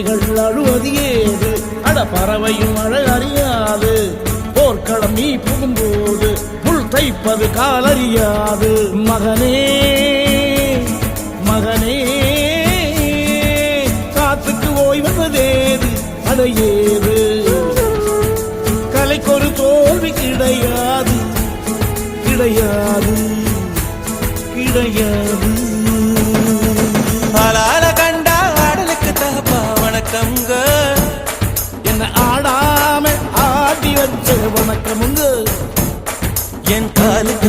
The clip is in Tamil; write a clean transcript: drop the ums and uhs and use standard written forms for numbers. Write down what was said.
கிளிகள் அழுவது ஏது, அட பறவையும் அழகறியாது. போர்க்களம் நீ புகும்போது முள் தைப்பது காலறியாது. மகனே மகனே காத்துக்கு ஓய்வதேது, அடையேது. கலைக்கொரு தோல்வி கிடையாது கிடையாது கிடையாது. ஆளால கண்டா ஆடலுக்கு தகப்பா வணக்கம்ங்க. என்ன ஆடாம ஆடி வச்ச வணக்கமுங்க. என் காலுக்கு